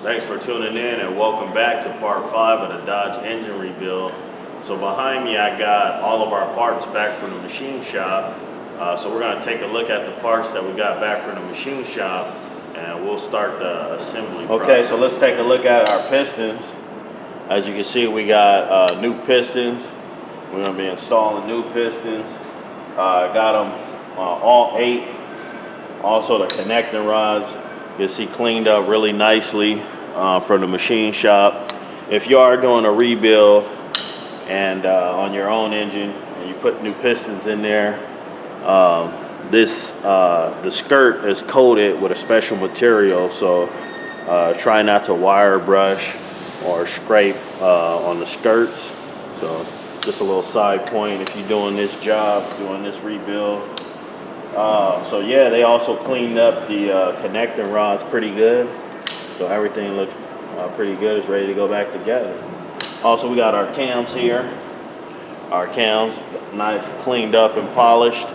Thanks for tuning in and welcome back to part 5 of the Dodge engine rebuild. So behind me I got all of our parts back from the machine shop. So we're going to take a look at the parts that we got back from the machine shop and we'll start the assembly process. Okay, so let's take a look at our pistons. As you can see, we got new pistons. We're going to be installing new pistons. Got them all 8. Also the connecting rods. You can see cleaned up really nicely from the machine shop. If you are doing a rebuild and on your own engine and you put new pistons in there, the skirt is coated with a special material, so try not to wire brush or scrape on the skirts. So just a little side point if you're doing this job, doing this rebuild. So yeah, they also cleaned up the connecting rods pretty good. So everything looks pretty good. It's ready to go back together. Also, we got our cams here. Our cams, nice, cleaned up and polished,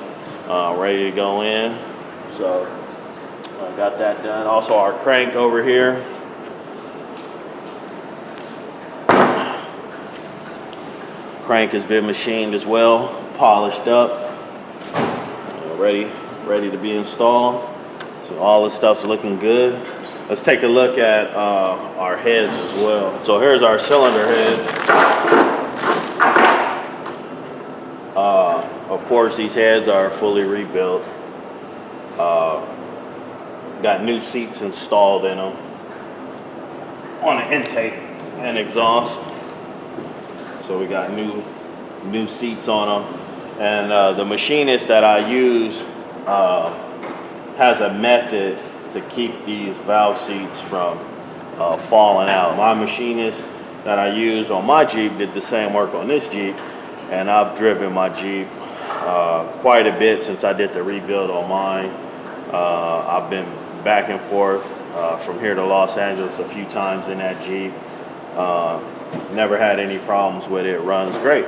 ready to go in. So got that done. Also, our crank over here. Crank has been machined as well, polished up. Ready to be installed. So all this stuff's looking good. Let's take a look at our heads as well. So here's our cylinder heads. Of course, these heads are fully rebuilt. Got new seats installed in them on the intake and exhaust. So we got new seats on them. And the machinist that I use has a method to keep these valve seats from falling out. My machinist that I use on my Jeep did the same work on this Jeep, and I've driven my Jeep quite a bit since I did the rebuild on mine. I've been back and forth from here to Los Angeles a few times in that Jeep. Never had any problems with it. It runs great.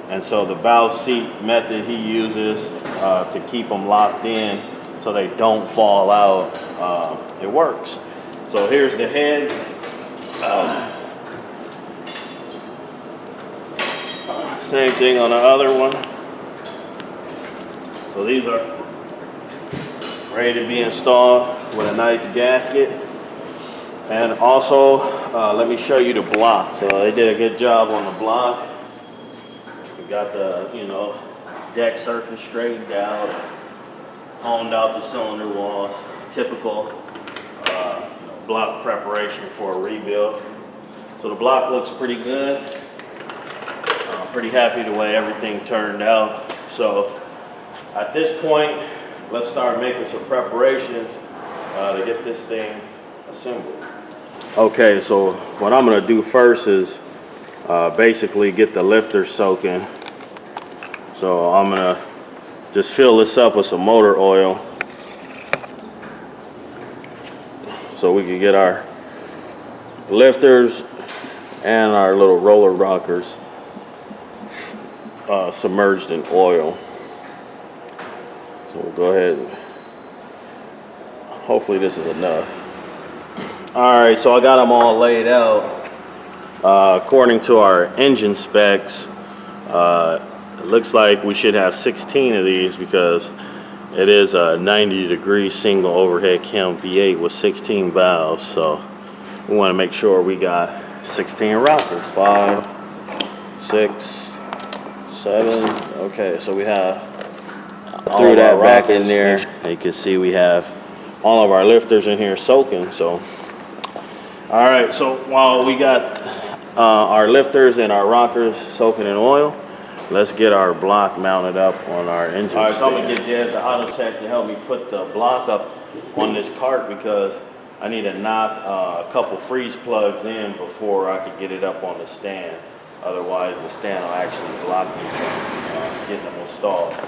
And so the valve seat method he uses to keep them locked in so they don't fall out, it works. So here's the heads. Same thing on the other one. So these are ready to be installed with a nice gasket. And also, let me show you the block. So they did a good job on the block. Got the, deck surface straightened out, honed out the cylinder walls, typical block preparation for a rebuild. So the block looks pretty good. Pretty happy the way everything turned out. So at this point, let's start making some preparations to get this thing assembled. Okay, so what I'm gonna do first is basically get the lifter soaking. So I'm gonna just fill this up with some motor oil so we can get our lifters and our little roller rockers submerged in oil. So we'll go ahead and hopefully this is enough. All right, so I got them all laid out. According to our engine specs, it looks like we should have 16 of these because it is a 90-degree single overhead cam V8 with 16 valves. So we want to make sure we got 16 rockers. 5, 6, 7. Okay, so we have threw that back in there. And you can see we have all of our lifters in here soaking. So all right, so while we got our lifters and our rockers soaking in oil, let's get our block mounted up on our engine. All right, so I'm gonna get Des the auto tech to help me put the block up on this cart because I need to knock a couple freeze plugs in before I could get it up on the stand. Otherwise, the stand will actually block me from getting them installed.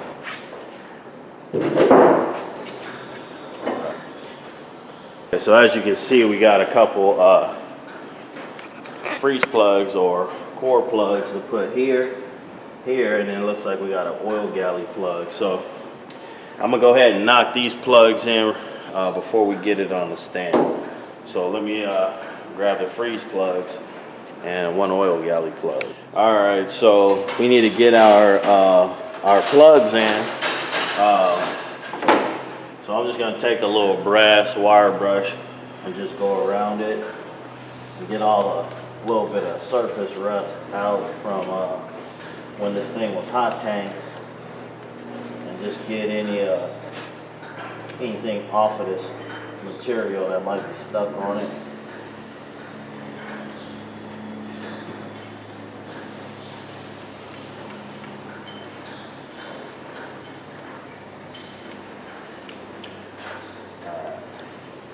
Okay, so as you can see, we got a couple freeze plugs or core plugs to put here, and then it looks like we got an oil galley plug. So I'm gonna go ahead and knock these plugs in before we get it on the stand. So let me grab the freeze plugs, and 1 oil galley plug. All right, so we need to get our plugs in. So I'm just gonna take a little brass wire brush and just go around it and get all a little bit of surface rust out from when this thing was hot tanked, and just get anything off of this material that might be stuck on it.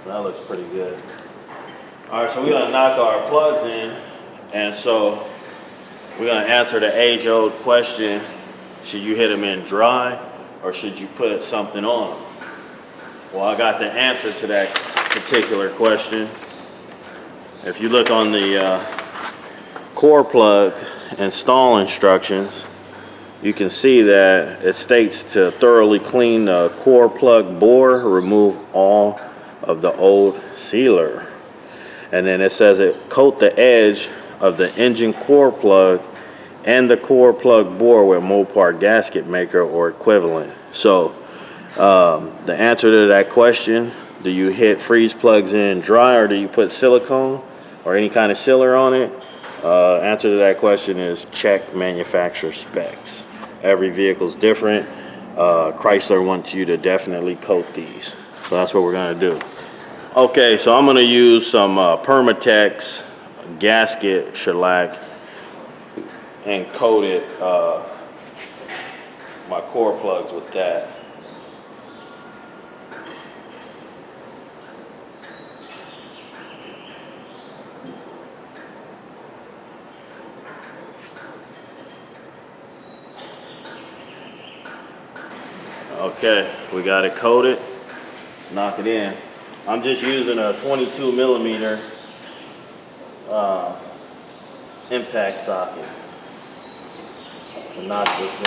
That looks pretty good. All right, so we're gonna knock our plugs in, and so we're gonna answer the age-old question: should you hit them in dry, or should you put something on them? Well, I got the answer to that particular question. If you look on the core plug install instructions, you can see that it states to thoroughly clean the core plug bore, remove all of the old sealer. And then it says it coat the edge of the engine core plug and the core plug bore with Mopar gasket maker or equivalent. So the answer to that question, do you hit freeze plugs in dry, or do you put silicone or any kind of sealer on it? Answer to that question is check manufacturer specs. Every vehicle's different. Chrysler wants you to definitely coat these. So that's what we're gonna do. Okay, so I'm gonna use some Permatex gasket shellac and coat it, my core plugs with that. Okay, we got it coated. Let's knock it in. I'm just using a 22 millimeter impact socket to knock this in.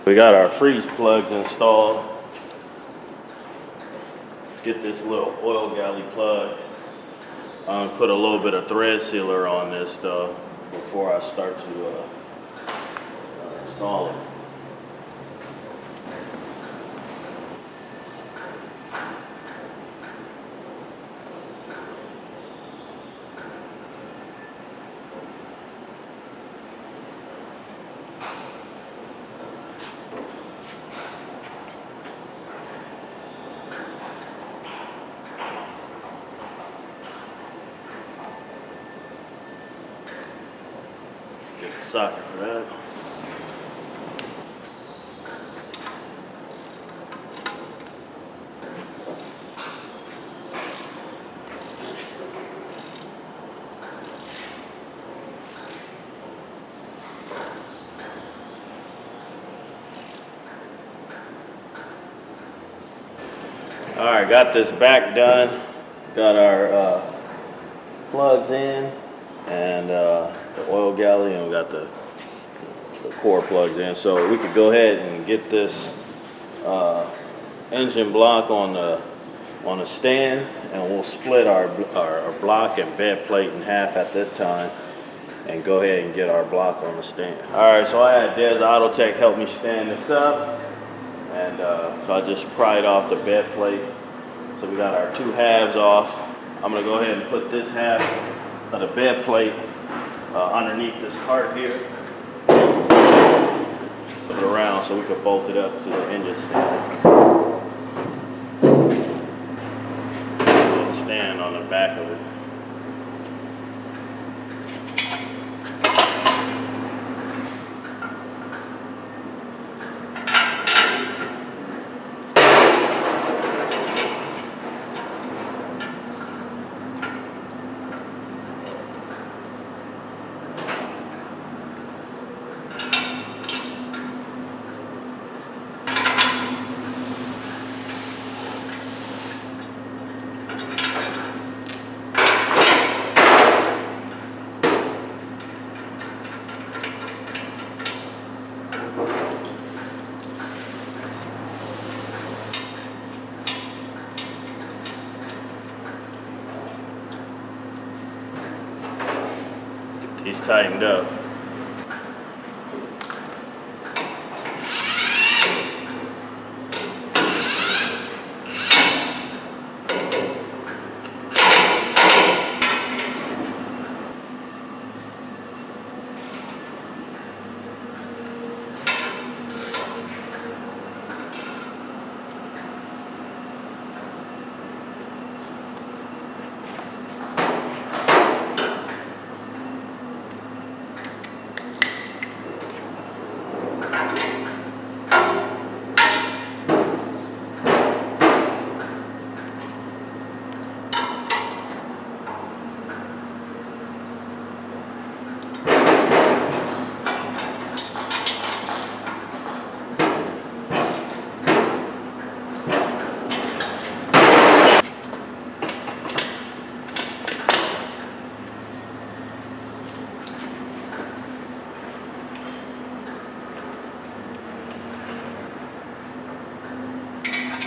We got our freeze plugs installed. Let's get this little oil galley plug. I'm gonna put a little bit of thread sealer on this though before I start to install it. Socket for that. All right, got this back done. Got our plugs in and the oil galley, and we got the core plugs in. So we could go ahead and get this engine block on the stand, and we'll split our block and bed plate in half at this time and go ahead and get our block on the stand. All right, so I had Des Autotech help me stand this up, and so I just pried off the bed plate. So we got our two halves off. I'm gonna go ahead and put this half of the bed plate underneath this cart here. Put it around so we could bolt it up to the engine stand. Little stand on the back of it. these tightened up.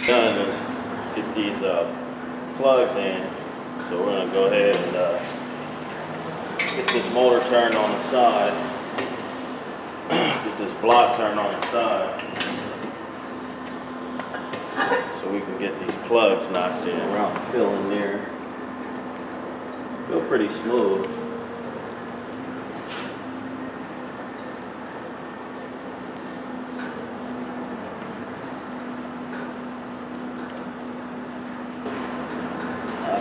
Done is get these plugs in, so we're going to go ahead and get this motor turned on the side, get this block turned on the side, so we can get these plugs knocked in. Around the fill in there, feel pretty smooth.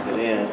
It in.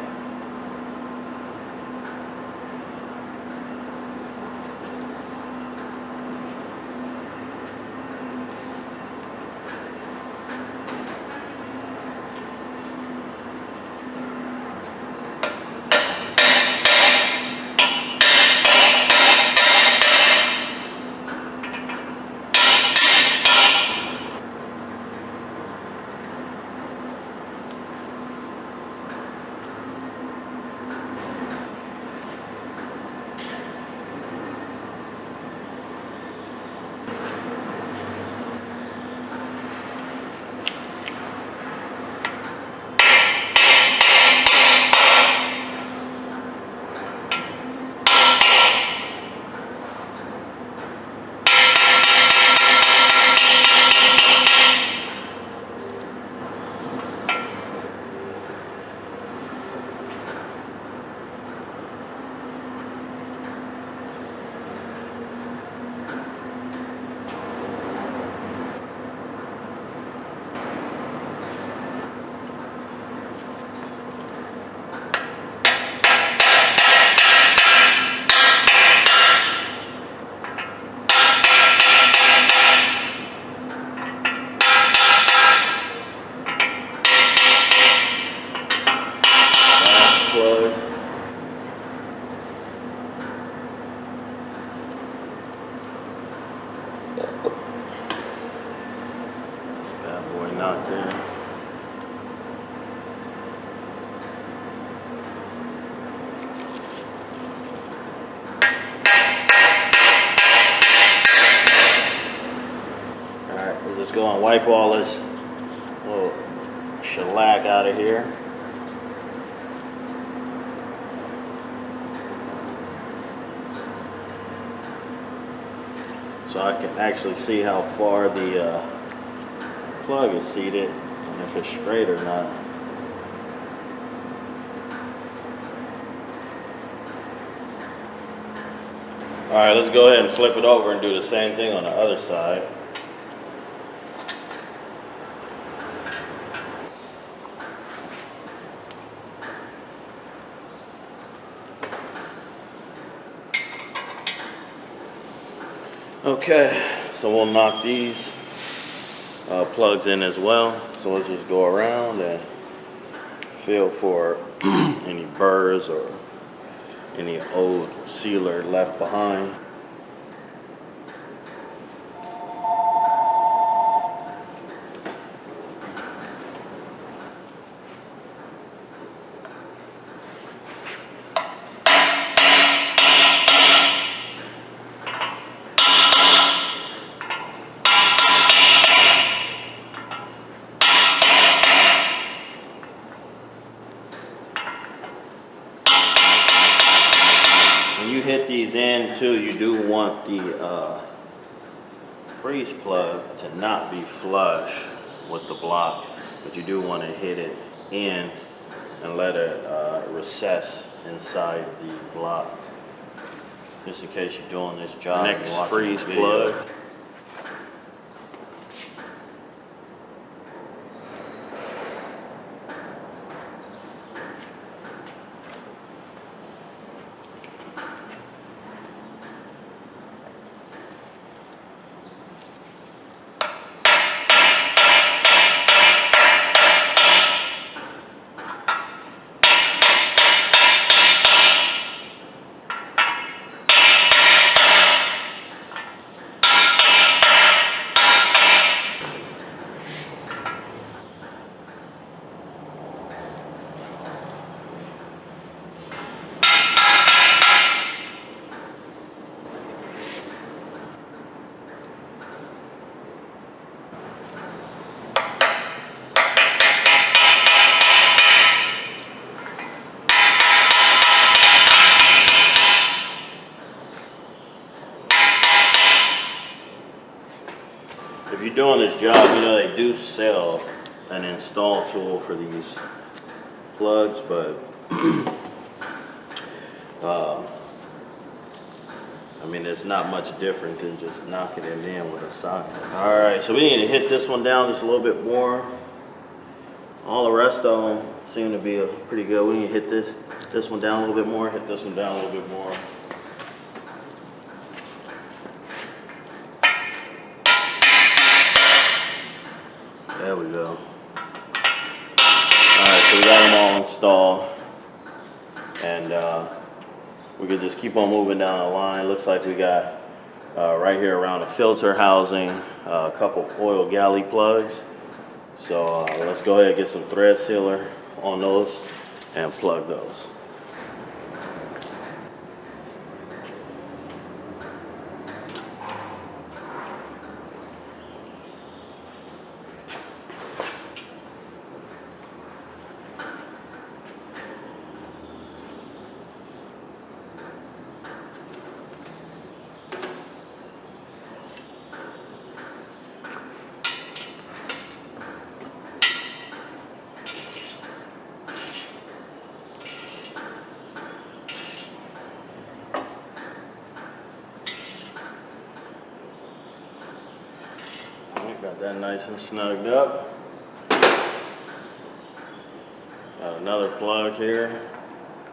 Plug. This bad boy knocked in. Alright, we'll just go and wipe all this little shellac out of here. So I can actually see how far the plug is seated and if it's straight or not. Alright, let's go ahead and flip it over and do the same thing on the other side. Okay, so we'll knock these plugs in as well. So let's just go around and feel for any burrs or any old sealer left behind. When you hit these in, too, you do want the freeze plug to not be flush with the block, but you do want to hit it in and let it recess inside the block, just in case you're doing this job. Next freeze plug. If you're doing this job, you know they do sell an install tool for these plugs, but I mean, it's not much different than just knocking it in with a socket. All right, so we need to hit this one down just a little bit more. All the rest of them seem to be pretty good. We need to hit this one down a little bit more, hit this one down a little bit more. There we go. Alright, so we got them all installed. And we could just keep on moving down the line. Looks like we got right here around the filter housing a couple oil galley plugs. So let's go ahead and get some thread sealer on those and plug those. Got that nice and snugged up. Got another plug here.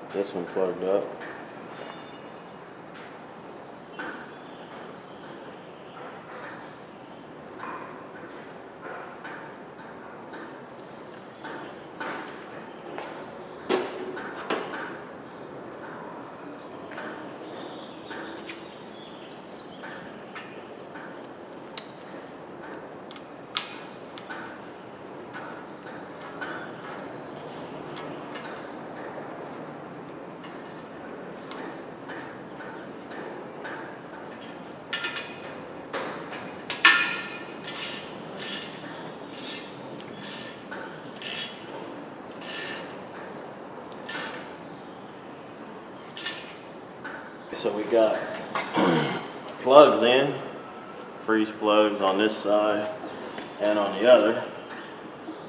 This one plugged up. So we got plugs in, freeze plugs on this side and on the other.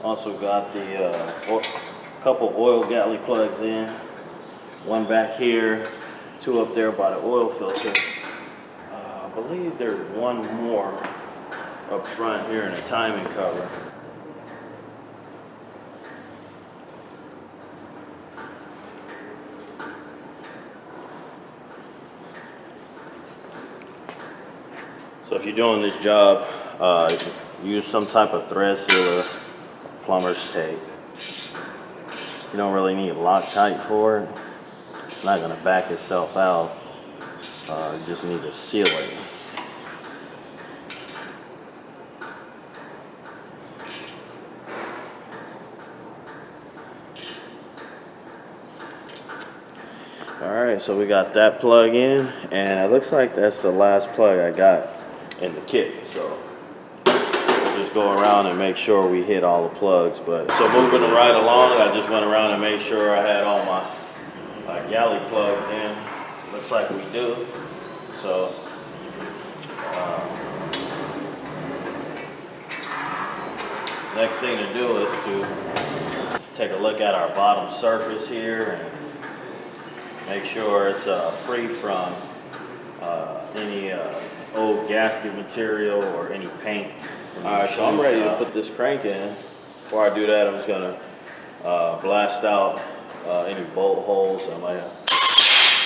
Also got the couple oil galley plugs in, one back here, two up there by the oil filter. I believe there's one more up front here in the timing cover. So if you're doing this job, use some type of thread sealer, plumber's tape. You don't really need Loctite for it. It's not gonna back itself out. You just need to seal it. All right, so we got that plug in, and it looks like that's the last plug I got in the kit. So we'll just go around and make sure we hit all the plugs. But so moving right along, I just went around and made sure I had all my galley plugs in. Looks like we do. So next thing to do is to take a look at our bottom surface here and make sure it's free from any old gasket material or any paint. Alright, so I'm ready to put this crank in. Before I do that, I'm just gonna blast out any bolt holes that might have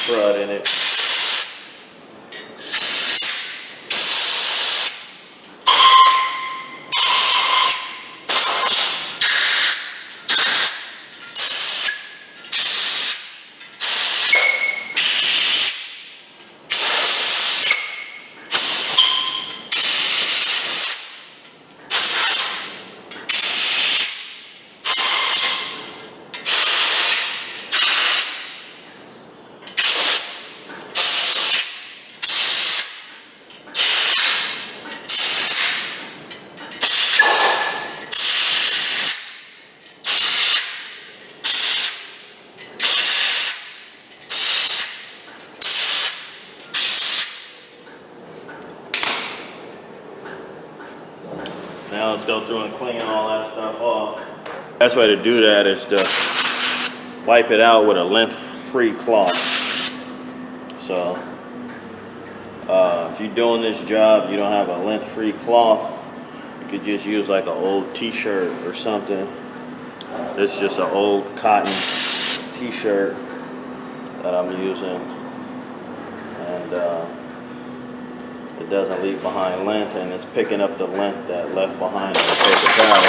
crud in it. Now let's go through and clean all that stuff off. Best way to do that is to wipe it out with a lint-free cloth. So if you're doing this job, you don't have a lint-free cloth, you could just use like an old t-shirt or something. This is just an old cotton t-shirt that I'm using, and it doesn't leave behind lint, and it's picking up the lint that left behind on the paper towel.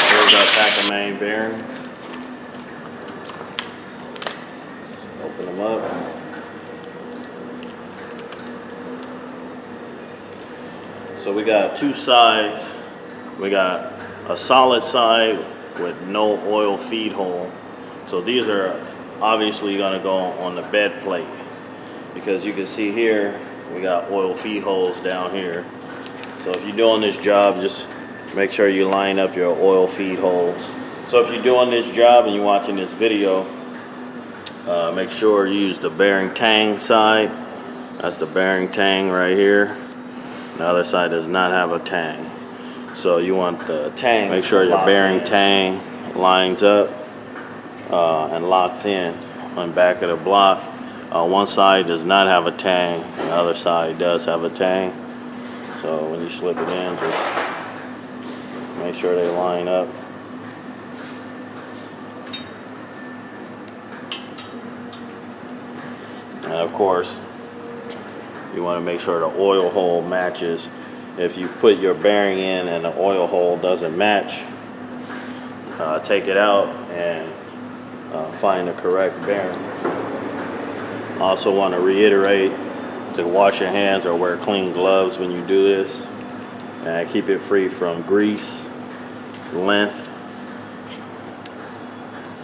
Here's our pack of main bearings. Open them up. So we got two sides. We got a solid side with no oil feed hole. So these are obviously gonna go on the bed plate, because you can see here, we got oil feed holes down here. So if you're doing this job, just make sure you line up your oil feed holes. So if you're doing this job and you're watching this video, make sure you use the bearing tang side. That's the bearing tang right here. The other side does not have a tang. So you want the tang, make sure your bearing tang lines up and locks in on the back of the block. One side does not have a tang, the other side does have a tang. So when you slip it in, just make sure they line up. And of course, you want to make sure the oil hole matches. If you put your bearing in and the oil hole doesn't match, take it out and find the correct bearing. Also want to reiterate to wash your hands or wear clean gloves when you do this, and keep it free from grease, lint,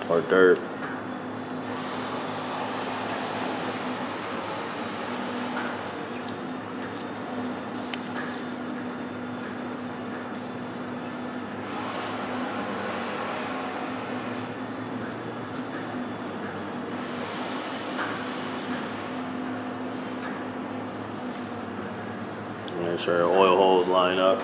or dirt. Make sure the oil holes line up.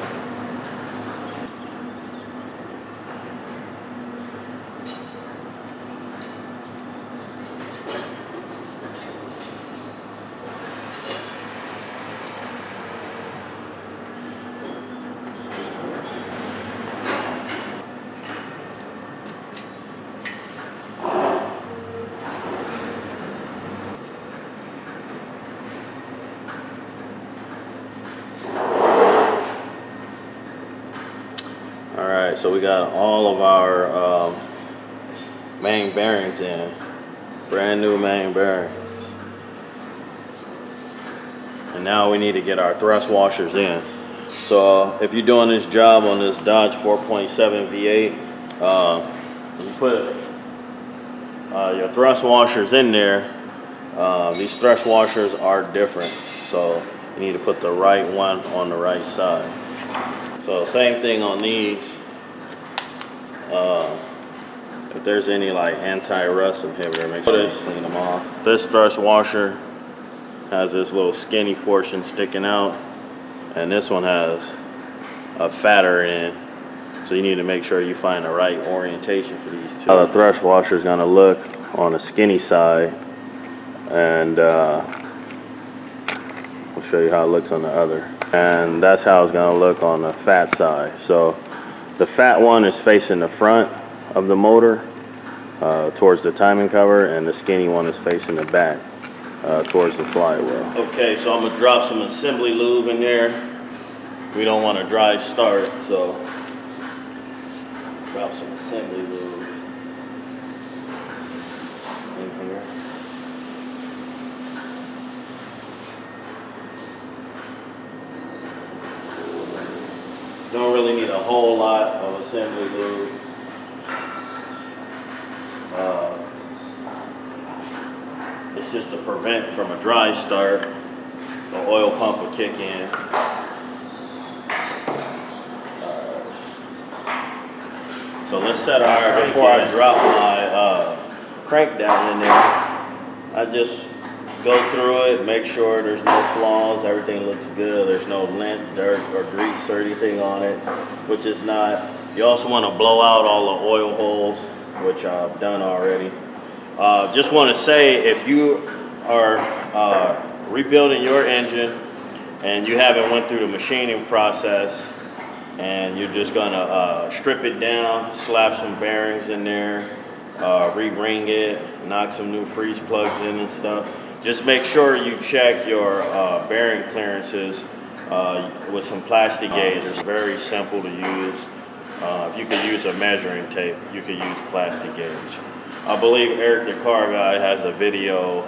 Alright, so we got all of our main bearings in. Brand new main bearings. And now we need to get our thrust washers in. So if you're doing this job on this Dodge 4.7 V8, you put your thrust washers in there. These thrust washers are different, so you need to put the right one on the right side. So same thing on these. if there's any like anti-rust inhibitor, make sure you clean them off. This thrust washer has this little skinny portion sticking out, and this one has a fatter end. So you need to make sure you find the right orientation for these two. How the thrust washer is going to look on the skinny side, and we'll show you how it looks on the other. And that's how it's going to look on the fat side. So the fat one is facing the front of the motor towards the timing cover, and the skinny one is facing the back towards the flywheel. Okay, so I'm going to drop some assembly lube in there. We don't want a dry start, so drop some assembly lube in here. Don't really need a whole lot of assembly lube. It's just to prevent from a dry start. The oil pump will kick in. So let's set our, before I drop my crank down in there, I just go through it, make sure there's no flaws, everything looks good, there's no lint, dirt, or grease or anything on it, which is not. You also want to blow out all the oil holes, which I've done already. Just want to say, if you are rebuilding your engine and you haven't went through the machining process, and you're just gonna strip it down, slap some bearings in there, re-ring it, knock some new freeze plugs in and stuff. Just make sure you check your bearing clearances with some plastic gauge. It's very simple to use. If you could use a measuring tape, you could use plastic gauge. I believe Eric the Car Guy has a video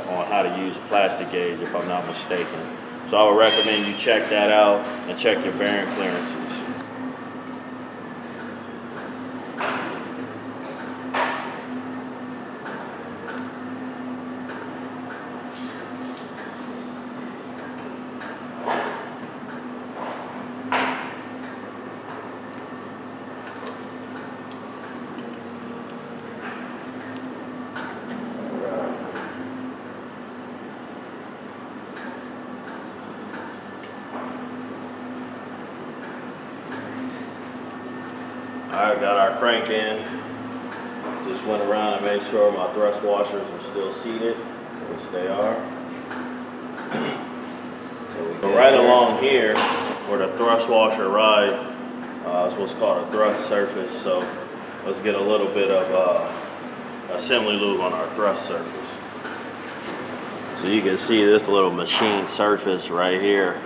on how to use plastic gauge, if I'm not mistaken. So I would recommend you check that out and check your bearing clearances. Alright, got our crank in. Just went around and made sure my thrust washers are still seated, which they are. So we go right along here where the thrust washer ride is what's called a thrust surface. So let's get a little bit of assembly lube on our thrust surface. So you can see this little machine surface right here.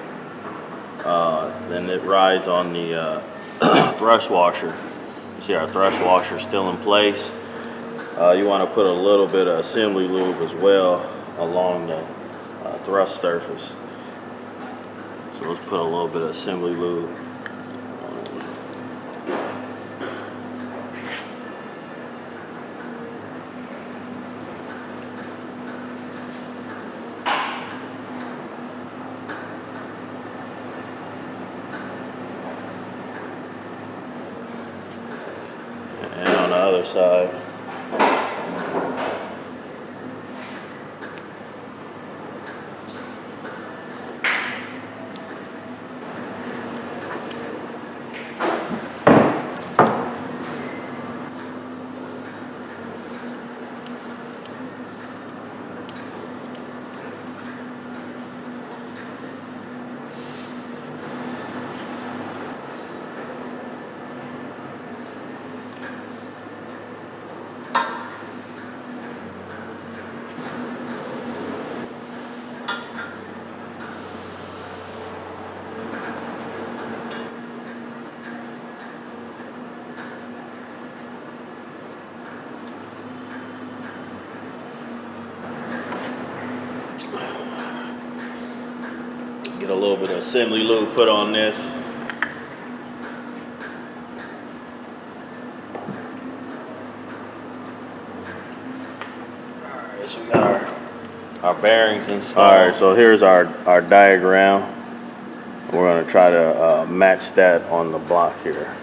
Then it rides on the thrust washer. You see our thrust washer still in place. You want to put a little bit of assembly lube as well along the thrust surface. So let's put a little bit of assembly lube. And on the other side. Get a little bit of assembly lube put on this. Alright, so we got our bearings installed. Alright, so here's our diagram. We're going to try to match that on the block here.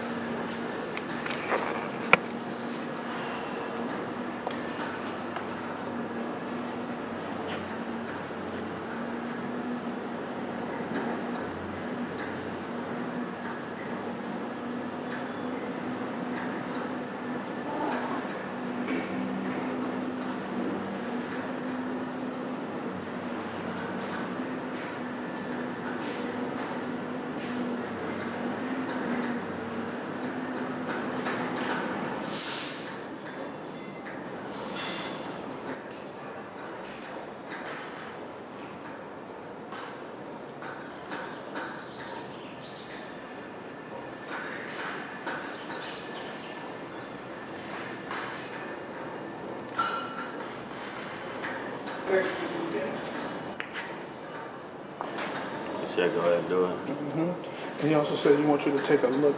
You said go ahead and do it. And he also said he wants you to take a look.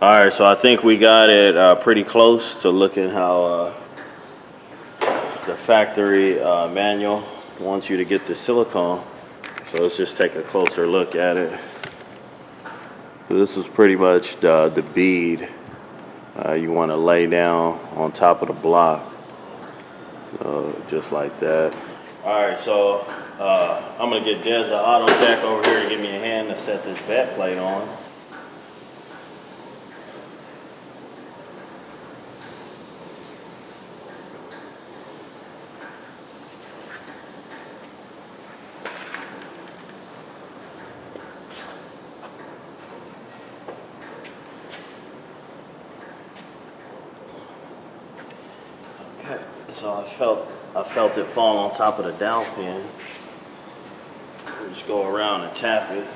All right, so I think we got it pretty close to looking how the factory manual wants you to get the silicone. So let's just take a closer look at it. So this is pretty much the bead you want to lay down on top of the block. So just like that. All right, so I'm gonna get Des the auto tech over here to give me a hand to set this back plate on. Okay, so I felt it fall on top of the dowel pin. We'll just go around and tap it.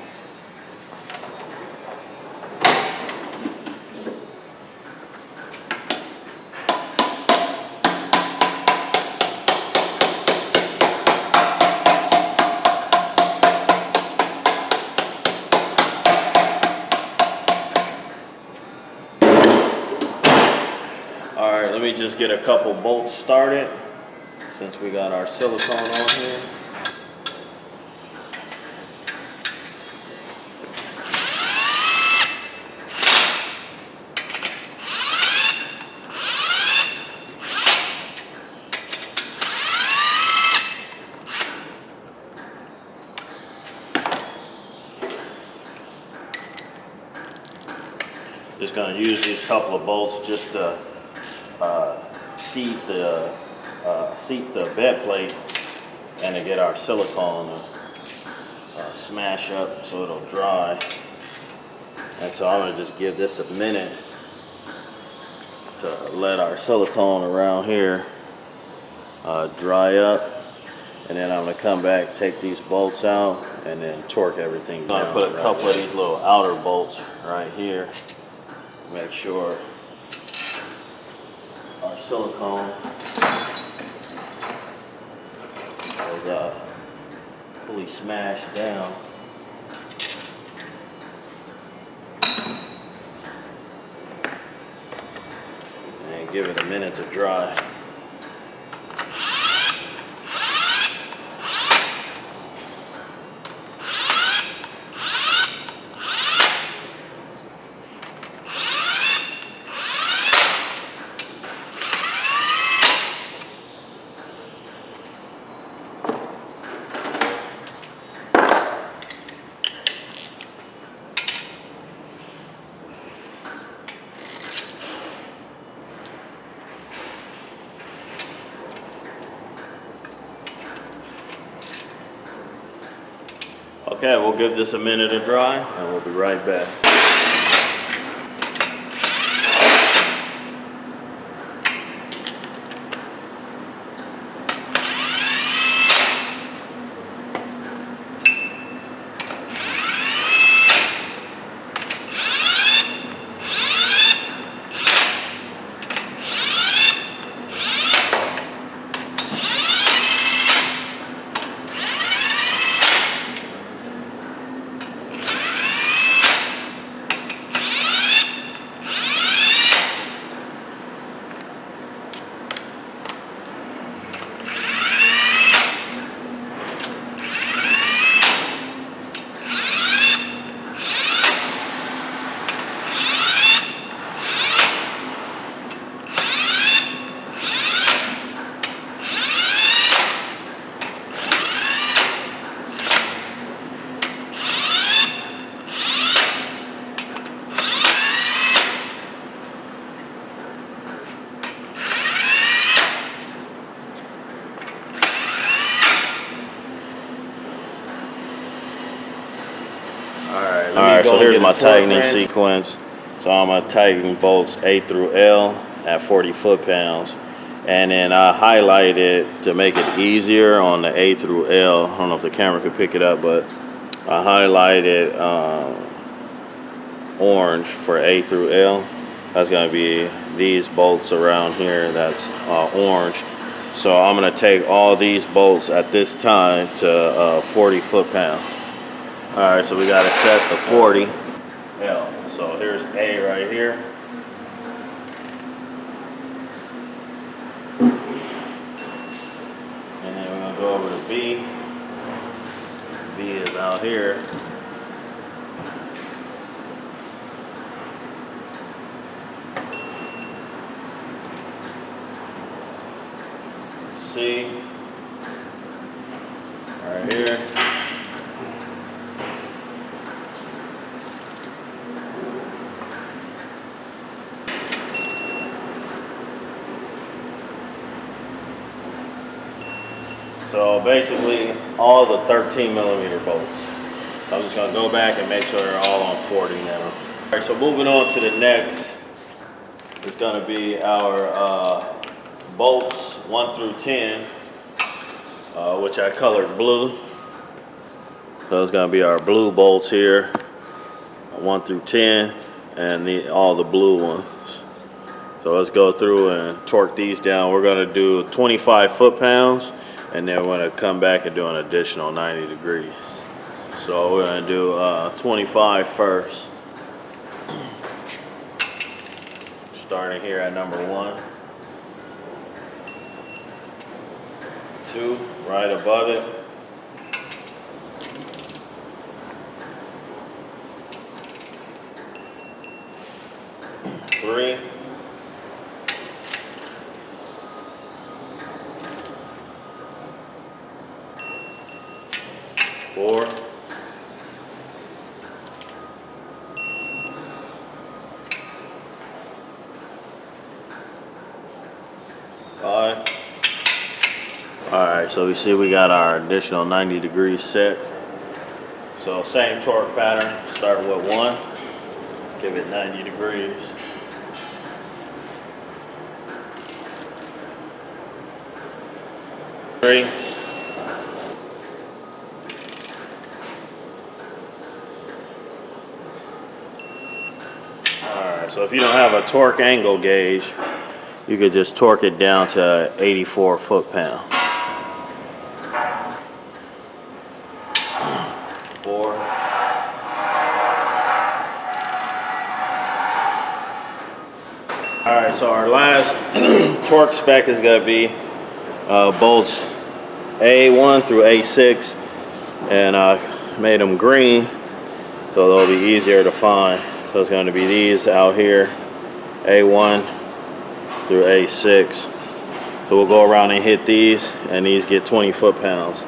All right, let me just get a couple bolts started since we got our silicone on here. Just gonna use these couple of bolts just to seat the bed plate and to get our silicone to smash up so it'll dry. And so I'm gonna just give this a minute to let our silicone around here dry up, and then I'm gonna come back, take these bolts out, and then torque everything down. I'm gonna put a couple of these little outer bolts right here. Make sure our silicone is fully smashed down. And give it a minute to dry. Okay, we'll give this a minute to dry and we'll be right back. Alright, so here's my tightening sequence. So I'm going to tighten bolts A through L at 40 foot-pounds. And then I highlight it to make it easier on the A through L. I don't know if the camera could pick it up, but I highlighted orange for A through L. That's going to be these bolts around here that's orange. So I'm going to take all these bolts at this time to 40 foot-pounds. All right, so we got to set the 40 L. So here's A right here. And then we're going to go over to B. B is out here. C right here. So basically all the 13mm bolts. I'm just gonna go back and make sure they're all on 40 now. All right, so moving on to the next is gonna be our bolts 1 through 10, which I colored blue. So it's gonna be our blue bolts here, 1 through 10, and all the blue ones. So let's go through and torque these down. We're gonna do 25 foot-pounds, and then we're gonna come back and do an additional 90 degrees. So we're gonna do 25 first. Starting here at number 1. 2, right above it. 3. 4. 5. Alright, so we see we got our additional 90 degrees set. So same torque pattern, start with 1, give it 90 degrees. 3. 'Alright, so if you don't have a torque angle gauge, you could just torque it down to 84 foot-pounds. 4. 'Alright, so our last torque spec is going to be bolts A1 through A6, and I made them green so they'll be easier to find. So it's going to be these out here, A1 through A6. So we'll go around and hit these, and these get 20 foot-pounds.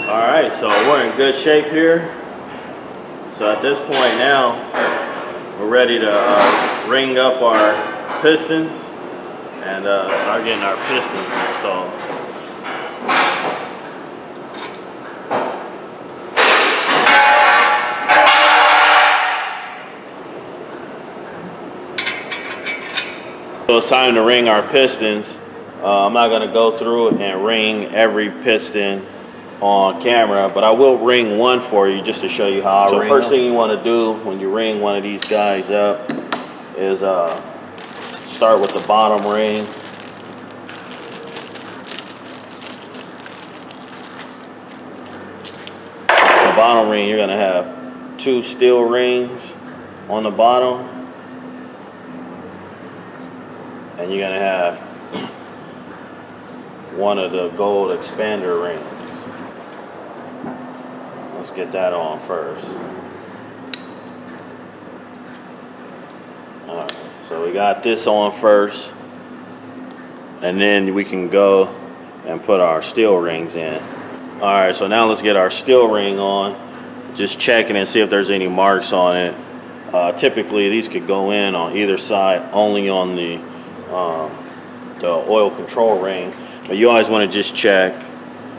Alright, so we're in good shape here. So at this point now, we're ready to ring up our pistons and start getting our pistons installed. So it's time to ring our pistons. I'm not going to go through and ring every piston on camera, but I will ring one for you just to show you how I ring. So first thing you want to do when you ring one of these guys up is start with the bottom ring. The bottom ring, you're going to have 2 steel rings on the bottom, and you're going to have one of the gold expander rings. Let's get that on first. Alright, So we got this on first, and then we can go and put our steel rings in. All right, so now let's get our steel ring on. Just checking and see if there's any marks on it. Typically, these could go in on either side, only on the oil control ring. But you always want to just check.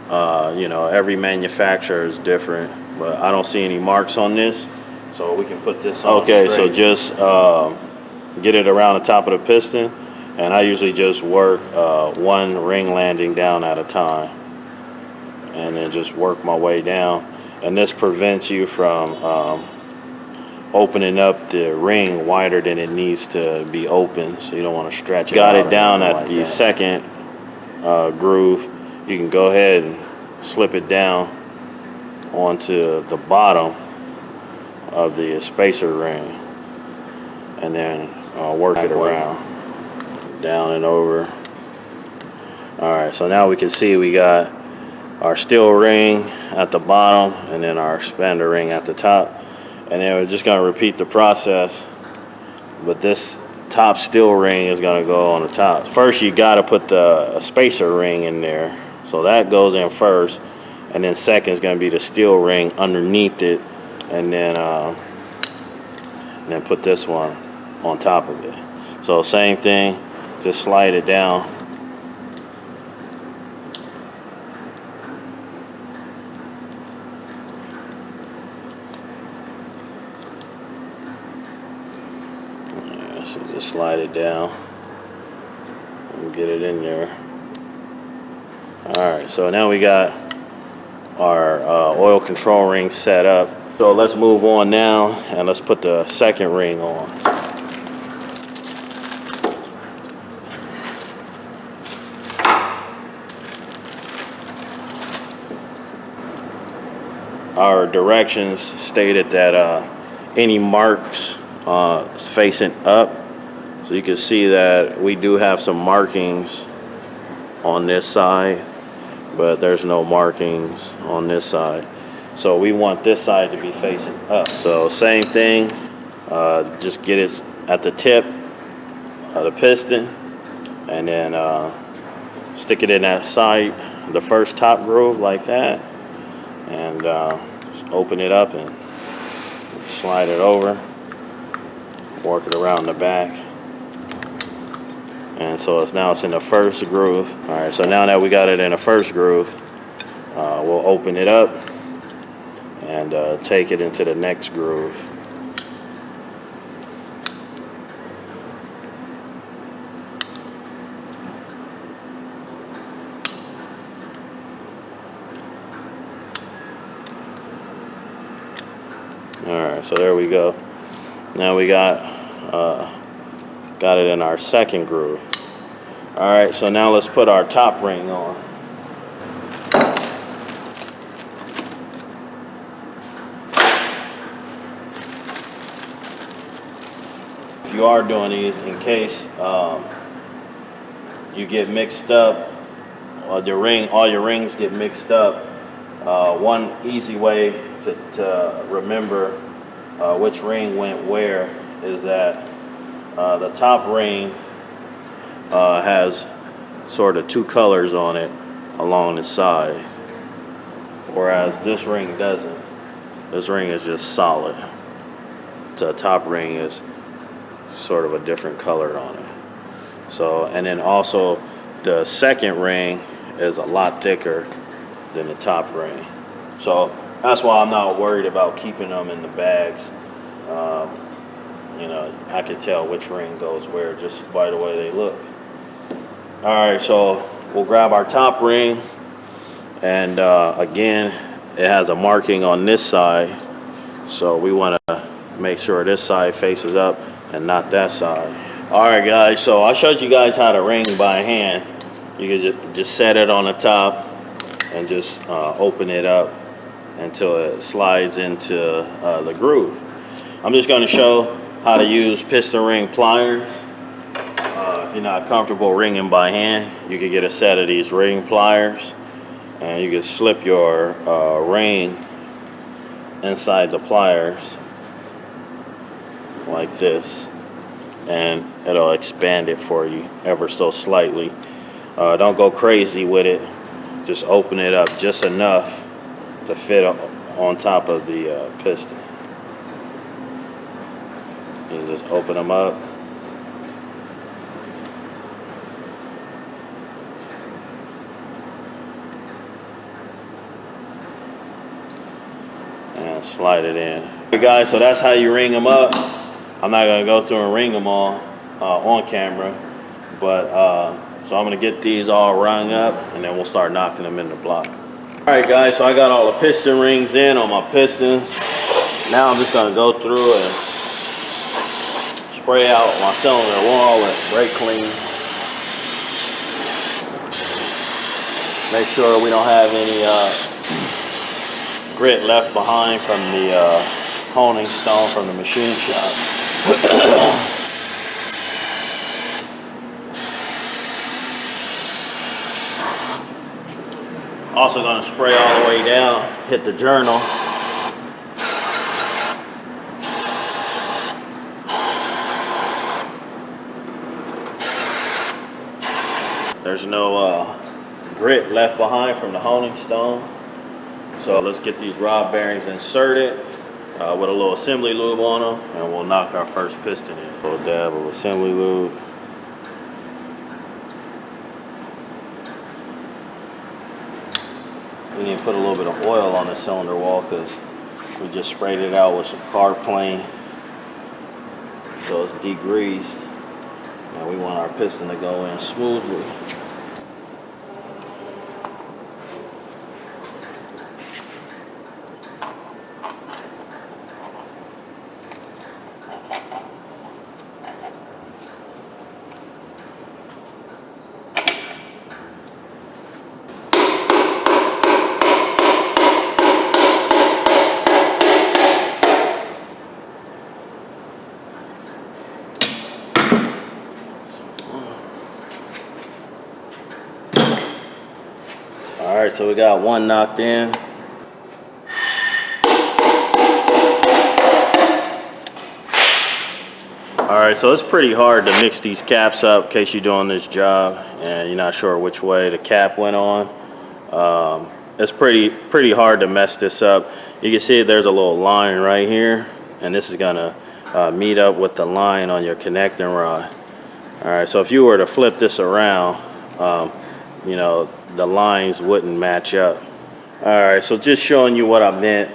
You know, every manufacturer is different, but I don't see any marks on this, so we can put this on. Okay, straight. So just get it around the top of the piston, and I usually just work one ring landing down at a time, and then just work my way down. And this prevents you from opening up the ring wider than it needs to be open, so you don't want to stretch it. Got it down at the second groove. You can go ahead and slip it down onto the bottom of the spacer ring, and then work it around, down and over. All right, so now we can see we got our steel ring at the bottom and then our expander ring at the top, and then we're just going to repeat the process, but this top steel ring is going to go on the top. First, you got to put the spacer ring in there, so that goes in first, and then second is going to be the steel ring underneath it, and then put this one on top of it. So same thing, just slide it down. So just slide it down and get it in there. All right, so now we got our oil control ring set up. So let's move on now, and let's put the second ring on. Our directions stated that any marks facing up. So you can see that we do have some markings on this side, but there's no markings on this side. So we want this side to be facing up. So same thing, just get it at the tip of the piston, and then stick it in that side, the first top groove like that, and just open it up and slide it over, work it around the back. And so it's in the first groove. All right, so now that we got it in the first groove, we'll open it up and take it into the next groove. All right, so there we go. Now we got it in our second groove. All right, so now let's put our top ring on. If you are doing these, in case you get mixed up, or all your rings get mixed up, one easy way to remember which ring went where is that the top ring has sort of two colors on it along the side, whereas this ring doesn't. This ring is just solid. The top ring is sort of a different color on it. So, and then also the second ring is a lot thicker than the top ring. So that's why I'm not worried about keeping them in the bags. You know, I can tell which ring goes where just by the way they look. All right, so we'll grab our top ring, and again, it has a marking on this side, so we want to make sure this side faces up and not that side. All right, guys, so I showed you guys how to ring by hand. You can just set it on the top and just open it up until it slides into the groove. I'm just going to show how to use piston ring pliers. If you're not comfortable ringing by hand, you can get a set of these ring pliers, and you can slip your ring inside the pliers like this, and it'll expand it for you ever so slightly. Don't go crazy with it. Just open it up just enough to fit on top of the piston. You just open them up. And slide it in. Okay guys, so that's how you ring them up. I'm not gonna go through and ring them all on camera, but so I'm gonna get these all rung up and then we'll start knocking them in the block. All right guys, so I got all the piston rings in on my pistons. Now I'm just gonna go through and spray out my cylinder wall and brake clean. Make sure we don't have any grit left behind from the honing stone from the machine shop. Also going to spray all the way down, hit the journal. There's no grit left behind from the honing stone. So let's get these rod bearings inserted with a little assembly lube on them, and we'll knock our first piston in. A little dab of assembly lube. We need to put a little bit of oil on the cylinder wall because we just sprayed it out with some car plane, so it's degreased. And we want our piston to go in smoothly. All right, so we got one knocked in. All right, so it's pretty hard to mix these caps up in case you're doing this job and you're not sure which way the cap went on. It's pretty hard to mess this up. You can see there's a little line right here, and this is gonna meet up with the line on your connecting rod. All right, so if you were to flip this around, you know, the lines wouldn't match up. All right, so just showing you what I meant.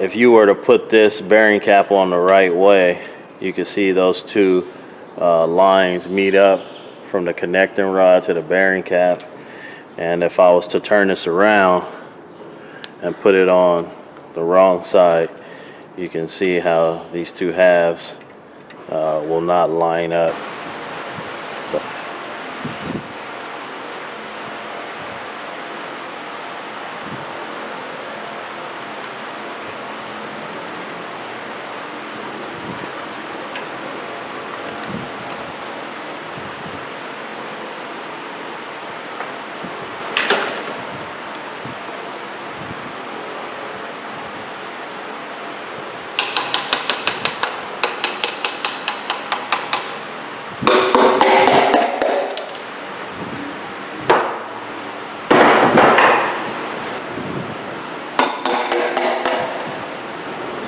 If you were to put this bearing cap on the right way, you can see those two lines meet up from the connecting rod to the bearing cap. And if I was to turn this around and put it on the wrong side, you can see how these two halves will not line up. So.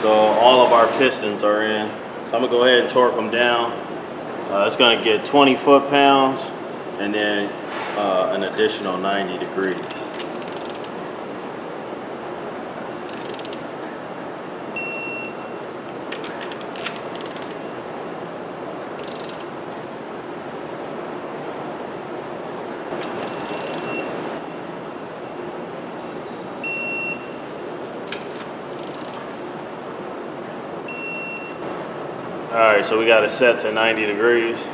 So all of our pistons are in. So I'm gonna go ahead and torque them down. It's gonna get 20 foot-pounds and then an additional 90 degrees. All right, so we got it set to 90 degrees.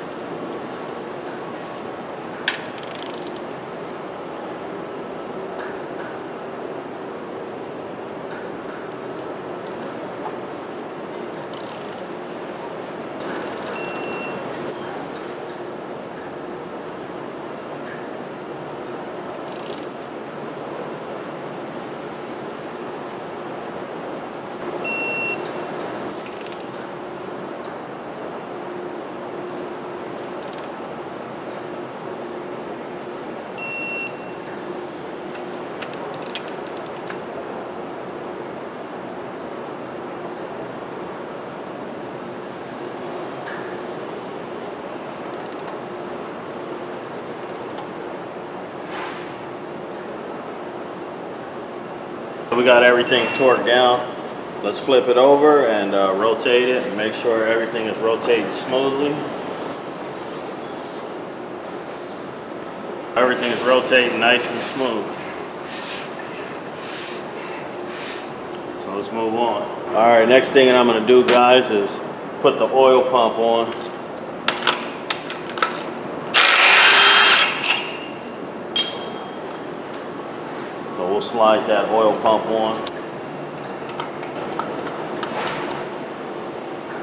We got everything torqued down. Let's flip it over and rotate it and make sure everything is rotating smoothly. Everything is rotating nice and smooth. So let's move on. All right, next thing I'm gonna do, guys, is put the oil pump on. So we'll slide that oil pump on.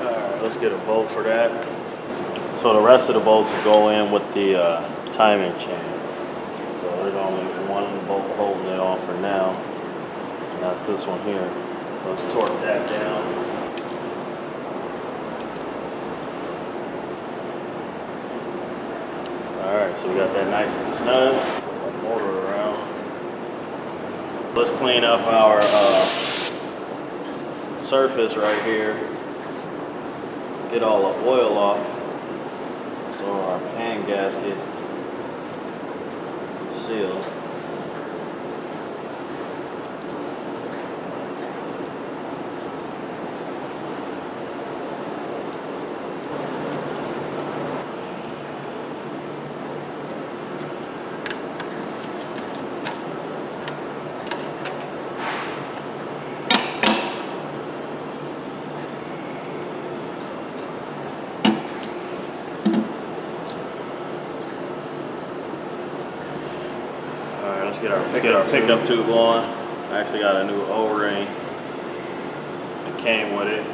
All right, let's get a bolt for that. So the rest of the bolts will go in with the timing chain. So there's only one bolt holding it on for now, and that's this one here. Let's torque that down. All right, so we got that nice and snug. Flip the motor around. Let's clean up our surface right here. Get all the oil off. So our pan gasket sealed. Let's get our pickup tube on. I actually got a new O-ring that came with it.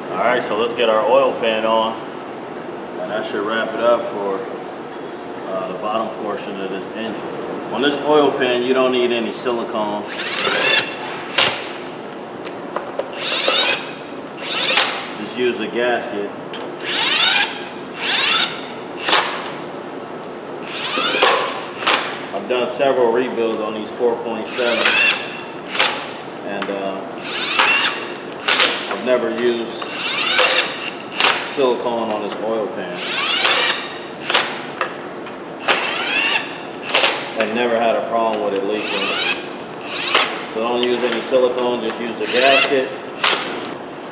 All right, so let's get our oil pan on, and that should wrap it up for the bottom portion of this engine. On this oil pan, you don't need any silicone. Just use a gasket. I've done several rebuilds on these 4.7s, and I've never used silicone on this oil pan. I've never had a problem with it leaking. So don't use any silicone, just use the gasket.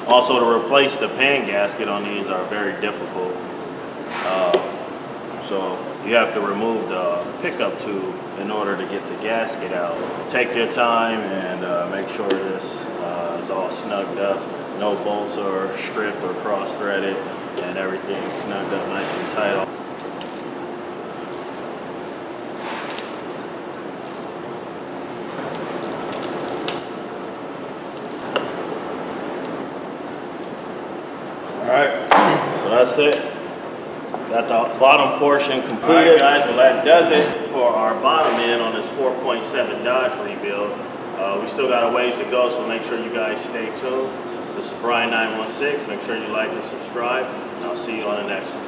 Also, to replace the pan gasket on these are very difficult. So you have to remove the pickup tube in order to get the gasket out. Take your time and make sure this is all snugged up. No bolts are stripped or cross-threaded, and everything's snugged up nice and tight. Alright, so that's it. Got the bottom portion completed. Alright guys, well that does it for our bottom end on this 4.7 Dodge rebuild. We still got a ways to go, so make sure you guys stay tuned. This is Brian 916. Make sure you like and subscribe, and I'll see you on the next one.